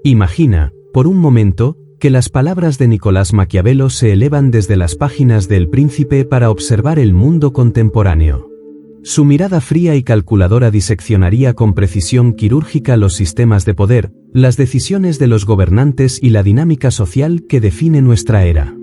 Imagina, por un momento, que las palabras de Nicolás Maquiavelo se elevan desde las páginas del Príncipe para observar el mundo contemporáneo. Su mirada fría y calculadora diseccionaría con precisión quirúrgica los sistemas de poder, las decisiones de los gobernantes y la dinámica social que define nuestra era.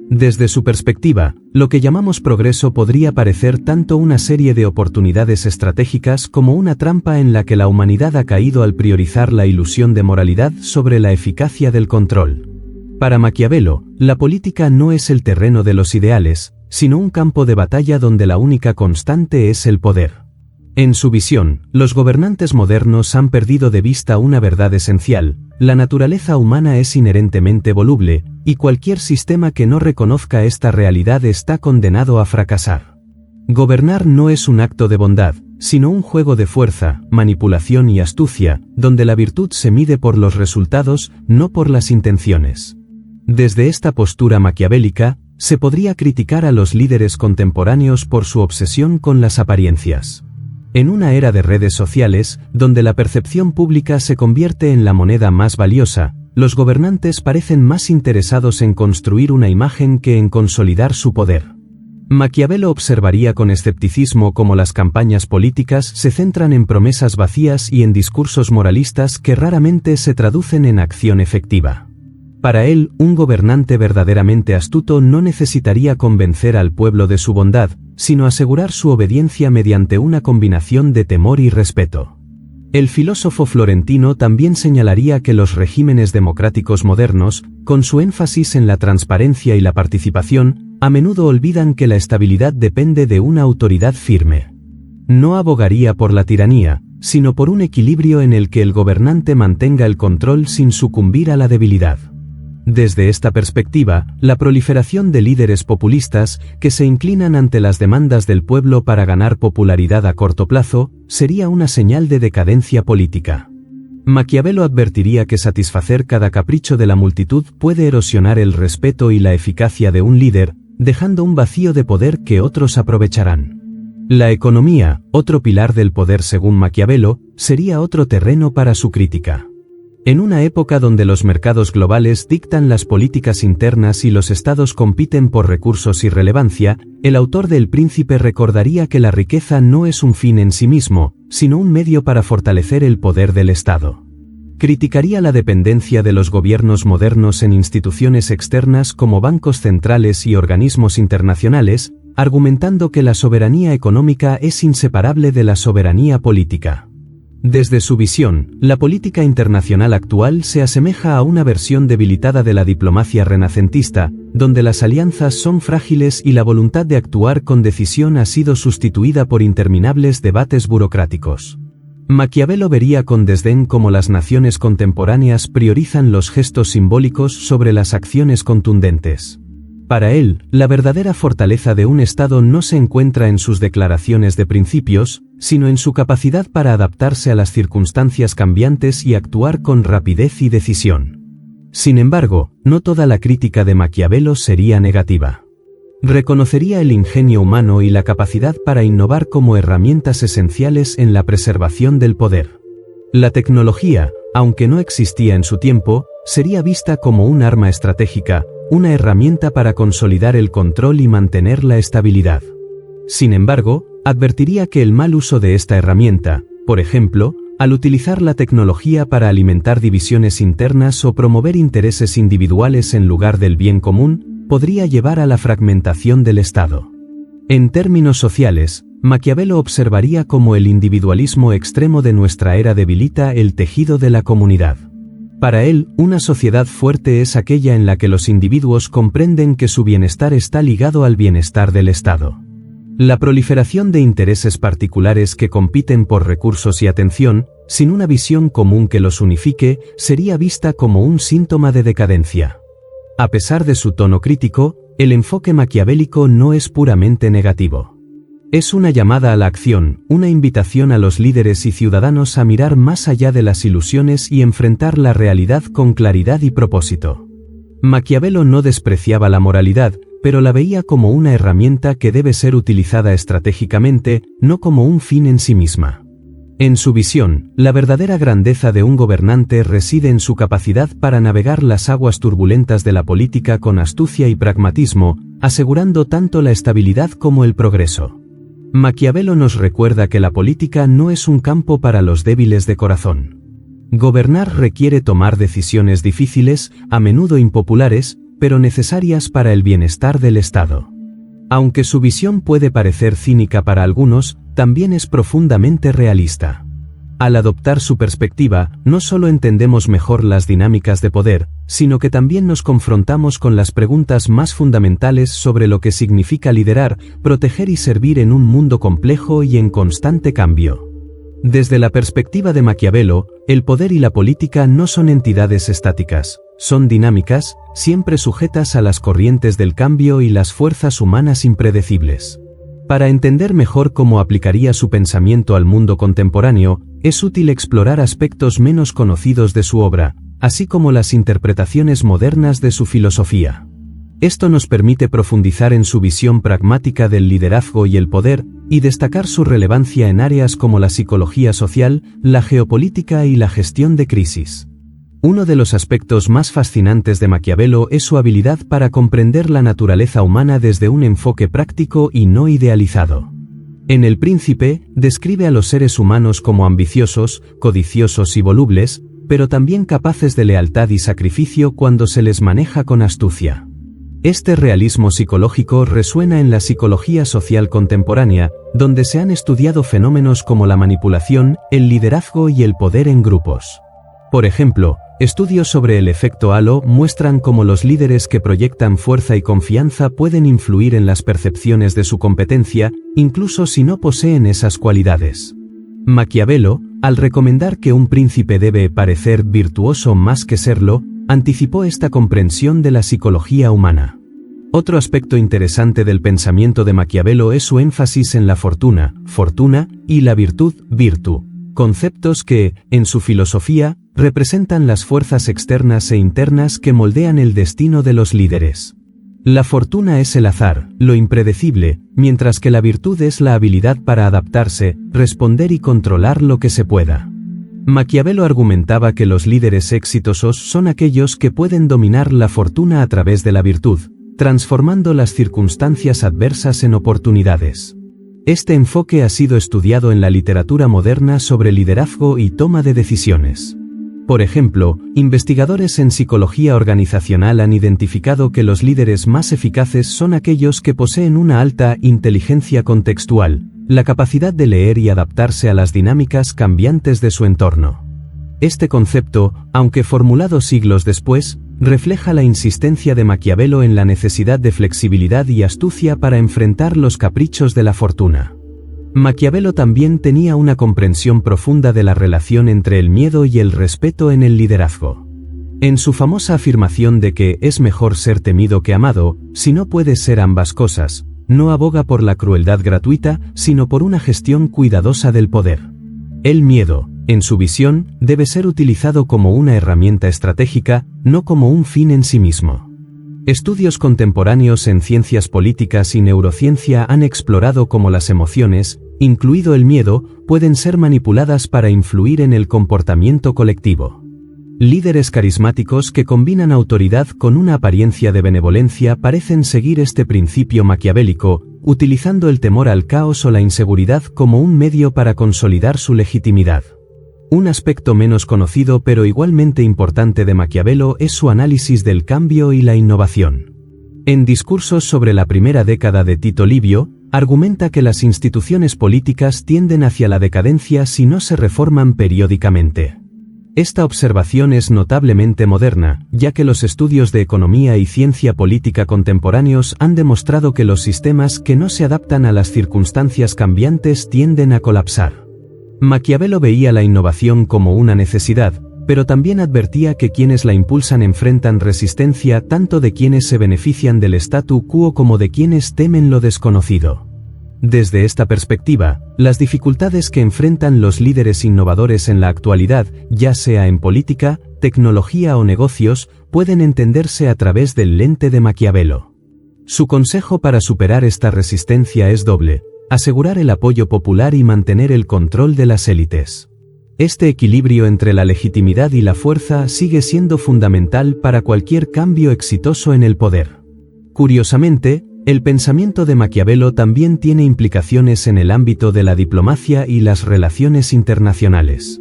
Desde su perspectiva, lo que llamamos progreso podría parecer tanto una serie de oportunidades estratégicas como una trampa en la que la humanidad ha caído al priorizar la ilusión de moralidad sobre la eficacia del control. Para Maquiavelo, la política no es el terreno de los ideales, sino un campo de batalla donde la única constante es el poder. En su visión, los gobernantes modernos han perdido de vista una verdad esencial: la naturaleza humana es inherentemente voluble, y cualquier sistema que no reconozca esta realidad está condenado a fracasar. Gobernar no es un acto de bondad, sino un juego de fuerza, manipulación y astucia, donde la virtud se mide por los resultados, no por las intenciones. Desde esta postura maquiavélica, se podría criticar a los líderes contemporáneos por su obsesión con las apariencias. En una era de redes sociales, donde la percepción pública se convierte en la moneda más valiosa, los gobernantes parecen más interesados en construir una imagen que en consolidar su poder. Maquiavelo observaría con escepticismo cómo las campañas políticas se centran en promesas vacías y en discursos moralistas que raramente se traducen en acción efectiva. Para él, un gobernante verdaderamente astuto no necesitaría convencer al pueblo de su bondad, sino asegurar su obediencia mediante una combinación de temor y respeto. El filósofo florentino también señalaría que los regímenes democráticos modernos, con su énfasis en la transparencia y la participación, a menudo olvidan que la estabilidad depende de una autoridad firme. No abogaría por la tiranía, sino por un equilibrio en el que el gobernante mantenga el control sin sucumbir a la debilidad. Desde esta perspectiva, la proliferación de líderes populistas, que se inclinan ante las demandas del pueblo para ganar popularidad a corto plazo, sería una señal de decadencia política. Maquiavelo advertiría que satisfacer cada capricho de la multitud puede erosionar el respeto y la eficacia de un líder, dejando un vacío de poder que otros aprovecharán. La economía, otro pilar del poder según Maquiavelo, sería otro terreno para su crítica. En una época donde los mercados globales dictan las políticas internas y los estados compiten por recursos y relevancia, el autor del Príncipe recordaría que la riqueza no es un fin en sí mismo, sino un medio para fortalecer el poder del Estado. Criticaría la dependencia de los gobiernos modernos en instituciones externas como bancos centrales y organismos internacionales, argumentando que la soberanía económica es inseparable de la soberanía política. Desde su visión, la política internacional actual se asemeja a una versión debilitada de la diplomacia renacentista, donde las alianzas son frágiles y la voluntad de actuar con decisión ha sido sustituida por interminables debates burocráticos. Maquiavelo vería con desdén cómo las naciones contemporáneas priorizan los gestos simbólicos sobre las acciones contundentes. Para él, la verdadera fortaleza de un Estado no se encuentra en sus declaraciones de principios, sino en su capacidad para adaptarse a las circunstancias cambiantes y actuar con rapidez y decisión. Sin embargo, no toda la crítica de Maquiavelo sería negativa. Reconocería el ingenio humano y la capacidad para innovar como herramientas esenciales en la preservación del poder. La tecnología, aunque no existía en su tiempo, sería vista como un arma estratégica, una herramienta para consolidar el control y mantener la estabilidad. Sin embargo, advertiría que el mal uso de esta herramienta, por ejemplo, al utilizar la tecnología para alimentar divisiones internas o promover intereses individuales en lugar del bien común, podría llevar a la fragmentación del Estado. En términos sociales, Maquiavelo observaría cómo el individualismo extremo de nuestra era debilita el tejido de la comunidad. Para él, una sociedad fuerte es aquella en la que los individuos comprenden que su bienestar está ligado al bienestar del Estado. La proliferación de intereses particulares que compiten por recursos y atención, sin una visión común que los unifique, sería vista como un síntoma de decadencia. A pesar de su tono crítico, el enfoque maquiavélico no es puramente negativo. Es una llamada a la acción, una invitación a los líderes y ciudadanos a mirar más allá de las ilusiones y enfrentar la realidad con claridad y propósito. Maquiavelo no despreciaba la moralidad, pero la veía como una herramienta que debe ser utilizada estratégicamente, no como un fin en sí misma. En su visión, la verdadera grandeza de un gobernante reside en su capacidad para navegar las aguas turbulentas de la política con astucia y pragmatismo, asegurando tanto la estabilidad como el progreso. Maquiavelo nos recuerda que la política no es un campo para los débiles de corazón. Gobernar requiere tomar decisiones difíciles, a menudo impopulares, pero necesarias para el bienestar del Estado. Aunque su visión puede parecer cínica para algunos, también es profundamente realista. Al adoptar su perspectiva, no solo entendemos mejor las dinámicas de poder, sino que también nos confrontamos con las preguntas más fundamentales sobre lo que significa liderar, proteger y servir en un mundo complejo y en constante cambio. Desde la perspectiva de Maquiavelo, el poder y la política no son entidades estáticas, son dinámicas, siempre sujetas a las corrientes del cambio y las fuerzas humanas impredecibles. Para entender mejor cómo aplicaría su pensamiento al mundo contemporáneo, es útil explorar aspectos menos conocidos de su obra, así como las interpretaciones modernas de su filosofía. Esto nos permite profundizar en su visión pragmática del liderazgo y el poder, y destacar su relevancia en áreas como la psicología social, la geopolítica y la gestión de crisis. Uno de los aspectos más fascinantes de Maquiavelo es su habilidad para comprender la naturaleza humana desde un enfoque práctico y no idealizado. En El Príncipe, describe a los seres humanos como ambiciosos, codiciosos y volubles, pero también capaces de lealtad y sacrificio cuando se les maneja con astucia. Este realismo psicológico resuena en la psicología social contemporánea, donde se han estudiado fenómenos como la manipulación, el liderazgo y el poder en grupos. Por ejemplo, estudios sobre el efecto halo muestran cómo los líderes que proyectan fuerza y confianza pueden influir en las percepciones de su competencia, incluso si no poseen esas cualidades. Maquiavelo, al recomendar que un príncipe debe parecer virtuoso más que serlo, anticipó esta comprensión de la psicología humana. Otro aspecto interesante del pensamiento de Maquiavelo es su énfasis en la fortuna, y la virtud, conceptos que, en su filosofía, representan las fuerzas externas e internas que moldean el destino de los líderes. La fortuna es el azar, lo impredecible, mientras que la virtud es la habilidad para adaptarse, responder y controlar lo que se pueda. Maquiavelo argumentaba que los líderes exitosos son aquellos que pueden dominar la fortuna a través de la virtud, transformando las circunstancias adversas en oportunidades. Este enfoque ha sido estudiado en la literatura moderna sobre liderazgo y toma de decisiones. Por ejemplo, investigadores en psicología organizacional han identificado que los líderes más eficaces son aquellos que poseen una alta inteligencia contextual, la capacidad de leer y adaptarse a las dinámicas cambiantes de su entorno. Este concepto, aunque formulado siglos después, refleja la insistencia de Maquiavelo en la necesidad de flexibilidad y astucia para enfrentar los caprichos de la fortuna. Maquiavelo también tenía una comprensión profunda de la relación entre el miedo y el respeto en el liderazgo. En su famosa afirmación de que es mejor ser temido que amado, si no puede ser ambas cosas, no aboga por la crueldad gratuita, sino por una gestión cuidadosa del poder. El miedo, en su visión, debe ser utilizado como una herramienta estratégica, no como un fin en sí mismo. Estudios contemporáneos en ciencias políticas y neurociencia han explorado cómo las emociones, incluido el miedo, pueden ser manipuladas para influir en el comportamiento colectivo. Líderes carismáticos que combinan autoridad con una apariencia de benevolencia parecen seguir este principio maquiavélico, utilizando el temor al caos o la inseguridad como un medio para consolidar su legitimidad. Un aspecto menos conocido pero igualmente importante de Maquiavelo es su análisis del cambio y la innovación. En discursos sobre la primera década de Tito Livio, argumenta que las instituciones políticas tienden hacia la decadencia si no se reforman periódicamente. Esta observación es notablemente moderna, ya que los estudios de economía y ciencia política contemporáneos han demostrado que los sistemas que no se adaptan a las circunstancias cambiantes tienden a colapsar. Maquiavelo veía la innovación como una necesidad, pero también advertía que quienes la impulsan enfrentan resistencia tanto de quienes se benefician del statu quo como de quienes temen lo desconocido. Desde esta perspectiva, las dificultades que enfrentan los líderes innovadores en la actualidad, ya sea en política, tecnología o negocios, pueden entenderse a través del lente de Maquiavelo. Su consejo para superar esta resistencia es doble: asegurar el apoyo popular y mantener el control de las élites. Este equilibrio entre la legitimidad y la fuerza sigue siendo fundamental para cualquier cambio exitoso en el poder. Curiosamente, el pensamiento de Maquiavelo también tiene implicaciones en el ámbito de la diplomacia y las relaciones internacionales.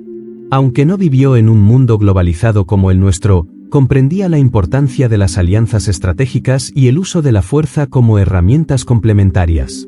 Aunque no vivió en un mundo globalizado como el nuestro, comprendía la importancia de las alianzas estratégicas y el uso de la fuerza como herramientas complementarias.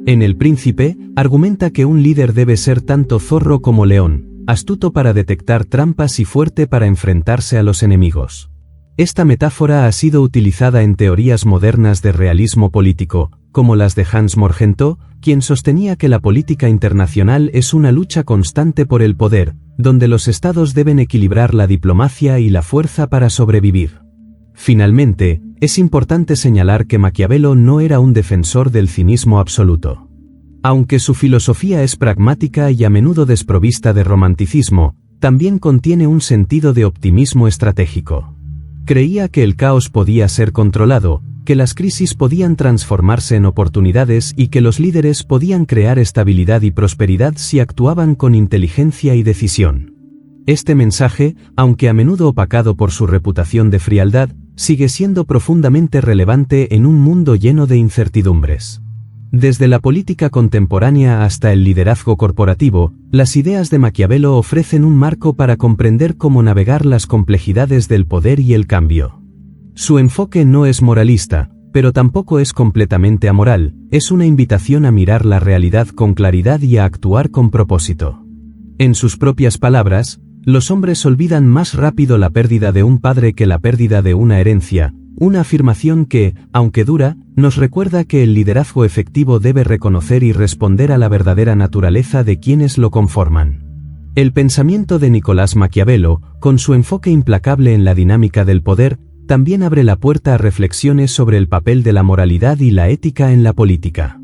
En El Príncipe, argumenta que un líder debe ser tanto zorro como león, astuto para detectar trampas y fuerte para enfrentarse a los enemigos. Esta metáfora ha sido utilizada en teorías modernas de realismo político, como las de Hans Morgenthau, quien sostenía que la política internacional es una lucha constante por el poder, donde los estados deben equilibrar la diplomacia y la fuerza para sobrevivir. Finalmente, es importante señalar que Maquiavelo no era un defensor del cinismo absoluto. Aunque su filosofía es pragmática y a menudo desprovista de romanticismo, también contiene un sentido de optimismo estratégico. Creía que el caos podía ser controlado, que las crisis podían transformarse en oportunidades y que los líderes podían crear estabilidad y prosperidad si actuaban con inteligencia y decisión. Este mensaje, aunque a menudo opacado por su reputación de frialdad, sigue siendo profundamente relevante en un mundo lleno de incertidumbres. Desde la política contemporánea hasta el liderazgo corporativo, las ideas de Maquiavelo ofrecen un marco para comprender cómo navegar las complejidades del poder y el cambio. Su enfoque no es moralista, pero tampoco es completamente amoral, es una invitación a mirar la realidad con claridad y a actuar con propósito. En sus propias palabras, los hombres olvidan más rápido la pérdida de un padre que la pérdida de una herencia, una afirmación que, aunque dura, nos recuerda que el liderazgo efectivo debe reconocer y responder a la verdadera naturaleza de quienes lo conforman. El pensamiento de Nicolás Maquiavelo, con su enfoque implacable en la dinámica del poder, también abre la puerta a reflexiones sobre el papel de la moralidad y la ética en la política.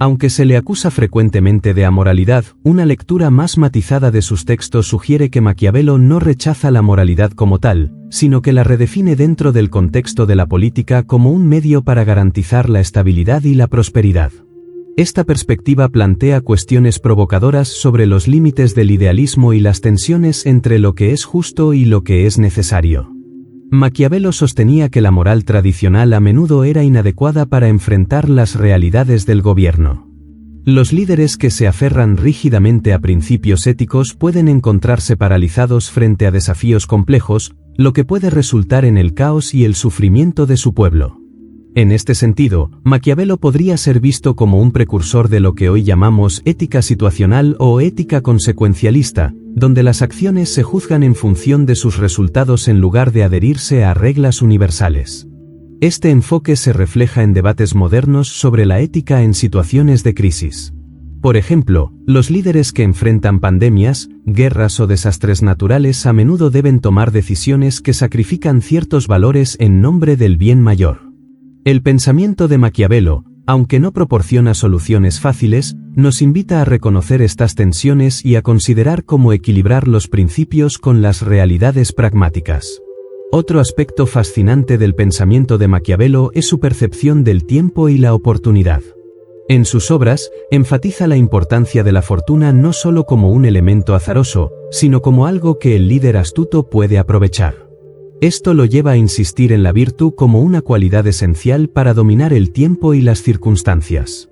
Aunque se le acusa frecuentemente de amoralidad, una lectura más matizada de sus textos sugiere que Maquiavelo no rechaza la moralidad como tal, sino que la redefine dentro del contexto de la política como un medio para garantizar la estabilidad y la prosperidad. Esta perspectiva plantea cuestiones provocadoras sobre los límites del idealismo y las tensiones entre lo que es justo y lo que es necesario. Maquiavelo sostenía que la moral tradicional a menudo era inadecuada para enfrentar las realidades del gobierno. Los líderes que se aferran rígidamente a principios éticos pueden encontrarse paralizados frente a desafíos complejos, lo que puede resultar en el caos y el sufrimiento de su pueblo. En este sentido, Maquiavelo podría ser visto como un precursor de lo que hoy llamamos ética situacional o ética consecuencialista, donde las acciones se juzgan en función de sus resultados en lugar de adherirse a reglas universales. Este enfoque se refleja en debates modernos sobre la ética en situaciones de crisis. Por ejemplo, los líderes que enfrentan pandemias, guerras o desastres naturales a menudo deben tomar decisiones que sacrifican ciertos valores en nombre del bien mayor. El pensamiento de Maquiavelo, aunque no proporciona soluciones fáciles, nos invita a reconocer estas tensiones y a considerar cómo equilibrar los principios con las realidades pragmáticas. Otro aspecto fascinante del pensamiento de Maquiavelo es su percepción del tiempo y la oportunidad. En sus obras, enfatiza la importancia de la fortuna no solo como un elemento azaroso, sino como algo que el líder astuto puede aprovechar. Esto lo lleva a insistir en la virtud como una cualidad esencial para dominar el tiempo y las circunstancias.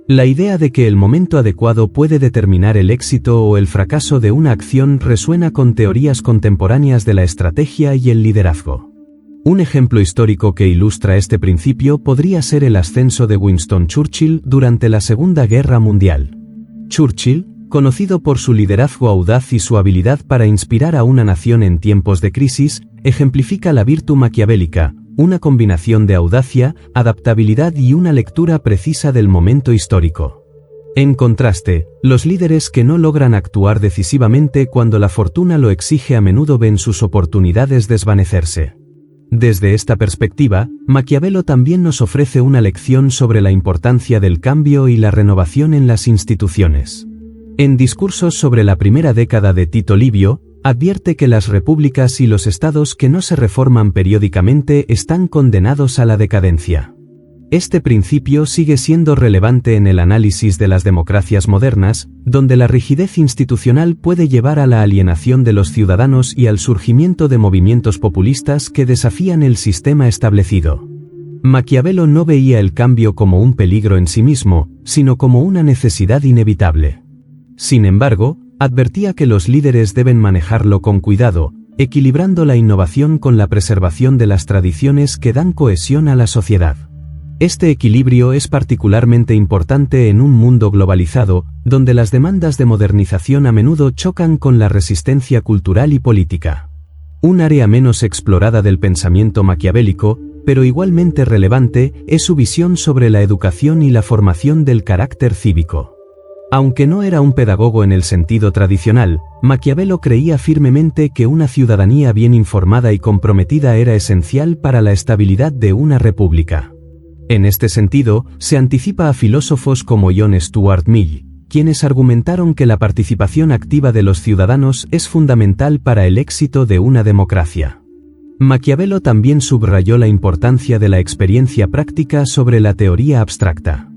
La idea de que el momento adecuado puede determinar el éxito o el fracaso de una acción resuena con teorías contemporáneas de la estrategia y el liderazgo. Un ejemplo histórico que ilustra este principio podría ser el ascenso de Winston Churchill durante la Segunda Guerra Mundial. Churchill, conocido por su liderazgo audaz y su habilidad para inspirar a una nación en tiempos de crisis, ejemplifica la virtud maquiavélica, una combinación de audacia, adaptabilidad y una lectura precisa del momento histórico. En contraste, los líderes que no logran actuar decisivamente cuando la fortuna lo exige a menudo ven sus oportunidades desvanecerse. Desde esta perspectiva, Maquiavelo también nos ofrece una lección sobre la importancia del cambio y la renovación en las instituciones. En discursos sobre la primera década de Tito Livio, advierte que las repúblicas y los estados que no se reforman periódicamente están condenados a la decadencia. Este principio sigue siendo relevante en el análisis de las democracias modernas, donde la rigidez institucional puede llevar a la alienación de los ciudadanos y al surgimiento de movimientos populistas que desafían el sistema establecido. Maquiavelo no veía el cambio como un peligro en sí mismo, sino como una necesidad inevitable. Sin embargo, advertía que los líderes deben manejarlo con cuidado, equilibrando la innovación con la preservación de las tradiciones que dan cohesión a la sociedad. Este equilibrio es particularmente importante en un mundo globalizado, donde las demandas de modernización a menudo chocan con la resistencia cultural y política. Un área menos explorada del pensamiento maquiavélico, pero igualmente relevante, es su visión sobre la educación y la formación del carácter cívico. Aunque no era un pedagogo en el sentido tradicional, Maquiavelo creía firmemente que una ciudadanía bien informada y comprometida era esencial para la estabilidad de una república. En este sentido, se anticipa a filósofos como John Stuart Mill, quienes argumentaron que la participación activa de los ciudadanos es fundamental para el éxito de una democracia. Maquiavelo también subrayó la importancia de la experiencia práctica sobre la teoría abstracta.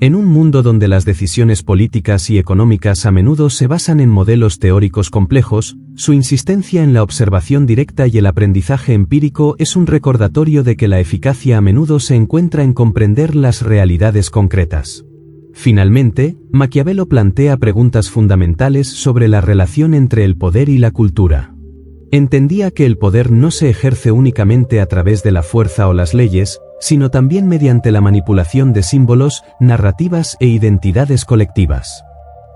En un mundo donde las decisiones políticas y económicas a menudo se basan en modelos teóricos complejos, su insistencia en la observación directa y el aprendizaje empírico es un recordatorio de que la eficacia a menudo se encuentra en comprender las realidades concretas. Finalmente, Maquiavelo plantea preguntas fundamentales sobre la relación entre el poder y la cultura. Entendía que el poder no se ejerce únicamente a través de la fuerza o las leyes, sino también mediante la manipulación de símbolos, narrativas e identidades colectivas.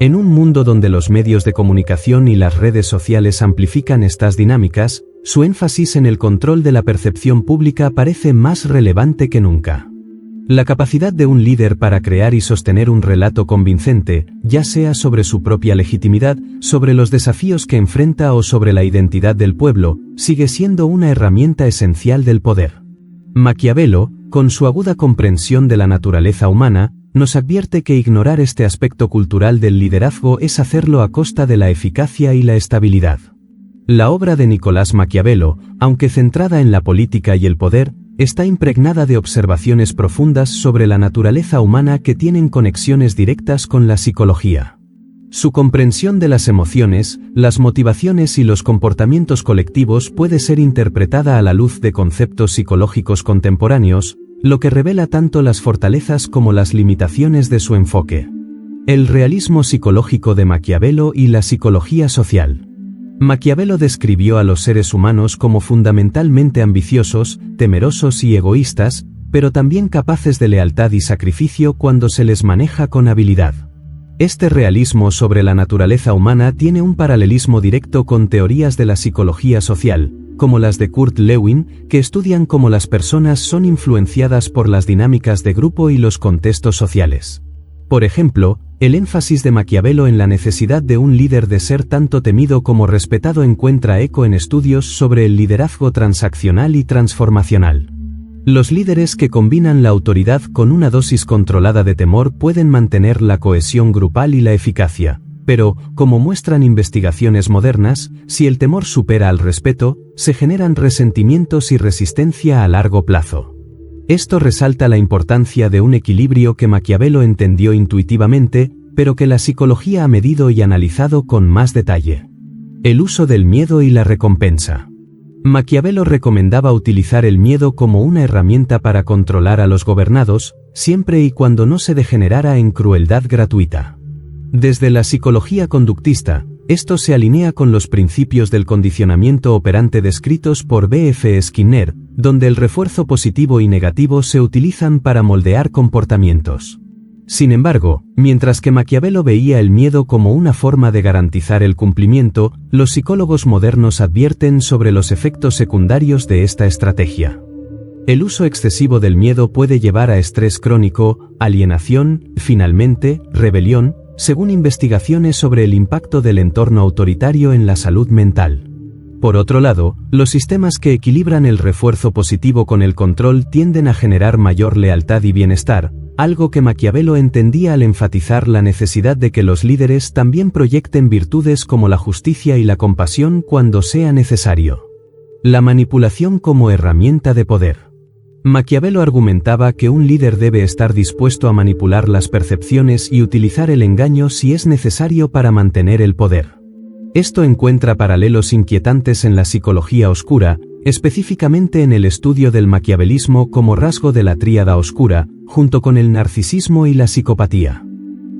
En un mundo donde los medios de comunicación y las redes sociales amplifican estas dinámicas, su énfasis en el control de la percepción pública parece más relevante que nunca. La capacidad de un líder para crear y sostener un relato convincente, ya sea sobre su propia legitimidad, sobre los desafíos que enfrenta o sobre la identidad del pueblo, sigue siendo una herramienta esencial del poder. Maquiavelo, con su aguda comprensión de la naturaleza humana, nos advierte que ignorar este aspecto cultural del liderazgo es hacerlo a costa de la eficacia y la estabilidad. La obra de Nicolás Maquiavelo, aunque centrada en la política y el poder, está impregnada de observaciones profundas sobre la naturaleza humana que tienen conexiones directas con la psicología. Su comprensión de las emociones, las motivaciones y los comportamientos colectivos puede ser interpretada a la luz de conceptos psicológicos contemporáneos, lo que revela tanto las fortalezas como las limitaciones de su enfoque. El realismo psicológico de Maquiavelo y la psicología social. Maquiavelo describió a los seres humanos como fundamentalmente ambiciosos, temerosos y egoístas, pero también capaces de lealtad y sacrificio cuando se les maneja con habilidad. Este realismo sobre la naturaleza humana tiene un paralelismo directo con teorías de la psicología social, como las de Kurt Lewin, que estudian cómo las personas son influenciadas por las dinámicas de grupo y los contextos sociales. Por ejemplo, el énfasis de Maquiavelo en la necesidad de un líder de ser tanto temido como respetado encuentra eco en estudios sobre el liderazgo transaccional y transformacional. Los líderes que combinan la autoridad con una dosis controlada de temor pueden mantener la cohesión grupal y la eficacia, pero, como muestran investigaciones modernas, si el temor supera al respeto, se generan resentimientos y resistencia a largo plazo. Esto resalta la importancia de un equilibrio que Maquiavelo entendió intuitivamente, pero que la psicología ha medido y analizado con más detalle. El uso del miedo y la recompensa. Maquiavelo recomendaba utilizar el miedo como una herramienta para controlar a los gobernados, siempre y cuando no se degenerara en crueldad gratuita. Desde la psicología conductista, esto se alinea con los principios del condicionamiento operante descritos por B.F. Skinner, donde el refuerzo positivo y negativo se utilizan para moldear comportamientos. Sin embargo, mientras que Maquiavelo veía el miedo como una forma de garantizar el cumplimiento, los psicólogos modernos advierten sobre los efectos secundarios de esta estrategia. El uso excesivo del miedo puede llevar a estrés crónico, alienación, finalmente, rebelión, según investigaciones sobre el impacto del entorno autoritario en la salud mental. Por otro lado, los sistemas que equilibran el refuerzo positivo con el control tienden a generar mayor lealtad y bienestar, algo que Maquiavelo entendía al enfatizar la necesidad de que los líderes también proyecten virtudes como la justicia y la compasión cuando sea necesario. La manipulación como herramienta de poder. Maquiavelo argumentaba que un líder debe estar dispuesto a manipular las percepciones y utilizar el engaño si es necesario para mantener el poder. Esto encuentra paralelos inquietantes en la psicología oscura, específicamente en el estudio del maquiavelismo como rasgo de la tríada oscura, junto con el narcisismo y la psicopatía.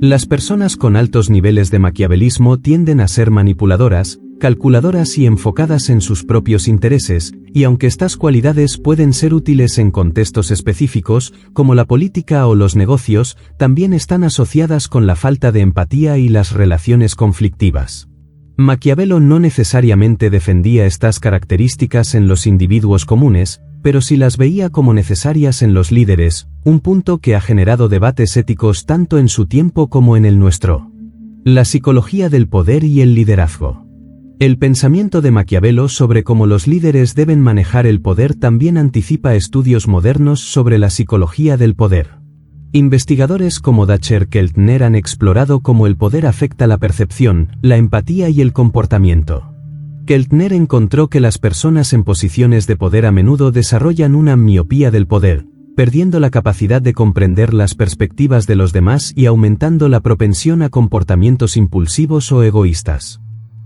Las personas con altos niveles de maquiavelismo tienden a ser manipuladoras, calculadoras y enfocadas en sus propios intereses, y aunque estas cualidades pueden ser útiles en contextos específicos, como la política o los negocios, también están asociadas con la falta de empatía y las relaciones conflictivas. Maquiavelo no necesariamente defendía estas características en los individuos comunes, pero sí las veía como necesarias en los líderes, un punto que ha generado debates éticos tanto en su tiempo como en el nuestro. La psicología del poder y el liderazgo. El pensamiento de Maquiavelo sobre cómo los líderes deben manejar el poder también anticipa estudios modernos sobre la psicología del poder. Investigadores como Dacher Keltner han explorado cómo el poder afecta la percepción, la empatía y el comportamiento. Keltner encontró que las personas en posiciones de poder a menudo desarrollan una miopía del poder, perdiendo la capacidad de comprender las perspectivas de los demás y aumentando la propensión a comportamientos impulsivos o egoístas.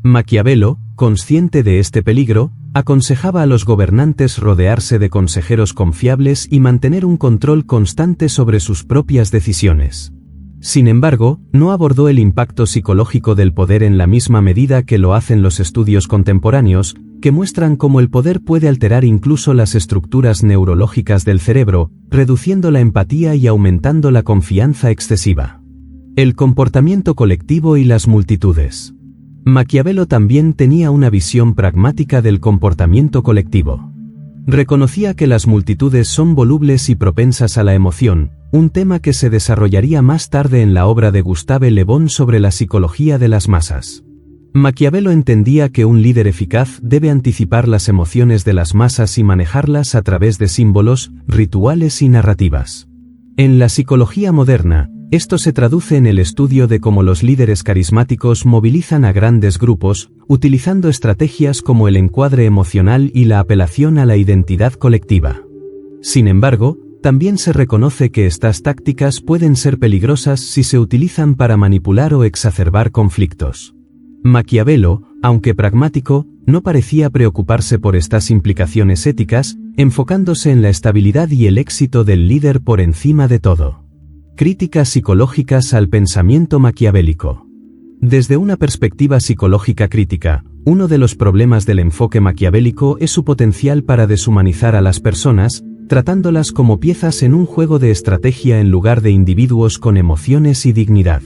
Maquiavelo, consciente de este peligro, aconsejaba a los gobernantes rodearse de consejeros confiables y mantener un control constante sobre sus propias decisiones. Sin embargo, no abordó el impacto psicológico del poder en la misma medida que lo hacen los estudios contemporáneos, que muestran cómo el poder puede alterar incluso las estructuras neurológicas del cerebro, reduciendo la empatía y aumentando la confianza excesiva. El comportamiento colectivo y las multitudes. Maquiavelo también tenía una visión pragmática del comportamiento colectivo. Reconocía que las multitudes son volubles y propensas a la emoción, un tema que se desarrollaría más tarde en la obra de Gustave Le Bon sobre la psicología de las masas. Maquiavelo entendía que un líder eficaz debe anticipar las emociones de las masas y manejarlas a través de símbolos, rituales y narrativas. En la psicología moderna, esto se traduce en el estudio de cómo los líderes carismáticos movilizan a grandes grupos, utilizando estrategias como el encuadre emocional y la apelación a la identidad colectiva. Sin embargo, también se reconoce que estas tácticas pueden ser peligrosas si se utilizan para manipular o exacerbar conflictos. Maquiavelo, aunque pragmático, no parecía preocuparse por estas implicaciones éticas, enfocándose en la estabilidad y el éxito del líder por encima de todo. Críticas psicológicas al pensamiento maquiavélico. Desde una perspectiva psicológica crítica, uno de los problemas del enfoque maquiavélico es su potencial para deshumanizar a las personas, tratándolas como piezas en un juego de estrategia en lugar de individuos con emociones y dignidad.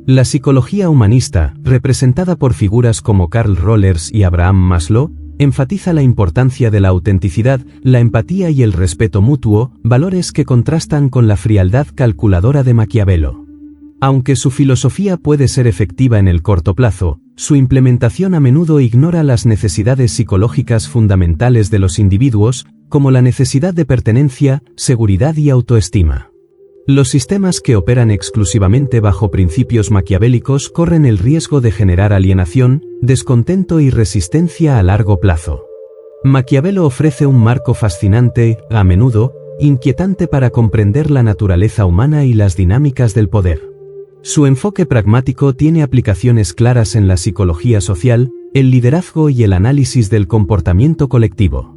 La psicología humanista, representada por figuras como Carl Rollers y Abraham Maslow, enfatiza la importancia de la autenticidad, la empatía y el respeto mutuo, valores que contrastan con la frialdad calculadora de Maquiavelo. Aunque su filosofía puede ser efectiva en el corto plazo, su implementación a menudo ignora las necesidades psicológicas fundamentales de los individuos, como la necesidad de pertenencia, seguridad y autoestima. Los sistemas que operan exclusivamente bajo principios maquiavélicos corren el riesgo de generar alienación, descontento y resistencia a largo plazo. Maquiavelo ofrece un marco fascinante, a menudo, inquietante para comprender la naturaleza humana y las dinámicas del poder. Su enfoque pragmático tiene aplicaciones claras en la psicología social, el liderazgo y el análisis del comportamiento colectivo.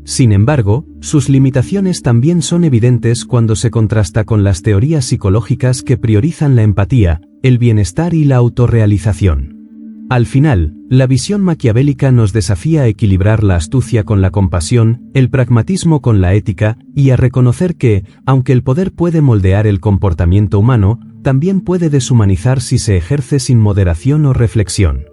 Sin embargo, sus limitaciones también son evidentes cuando se contrasta con las teorías psicológicas que priorizan la empatía, el bienestar y la autorrealización. Al final, la visión maquiavélica nos desafía a equilibrar la astucia con la compasión, el pragmatismo con la ética, y a reconocer que, aunque el poder puede moldear el comportamiento humano, también puede deshumanizar si se ejerce sin moderación o reflexión.